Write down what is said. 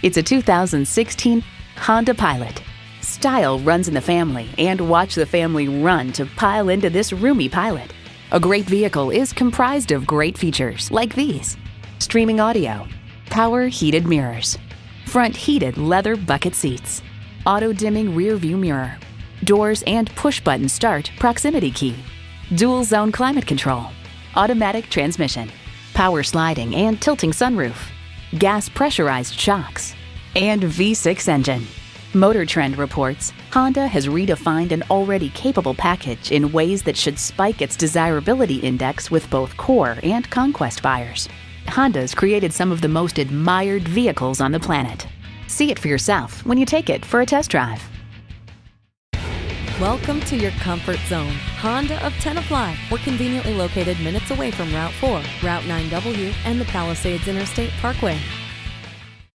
It's a 2016 Honda Pilot. Style runs in the family, and watch the family run to pile into this roomy Pilot. A great vehicle is comprised of great features like these: streaming audio, power heated mirrors, front heated leather bucket seats, auto dimming rear view mirror, doors and push button start proximity key, dual zone climate control, automatic transmission, power sliding and tilting sunroof, gas pressurized shocks, and V6 engine. Motor Trend reports Honda has redefined an already capable package in ways that should spike its desirability index with both core and conquest buyers. Honda's created some of the most admired vehicles on the planet. See it for yourself when you take it for a test drive. Welcome to your comfort zone. Honda of Tenafly. We're conveniently located minutes away from Route 4, Route 9W, and the Palisades Interstate Parkway.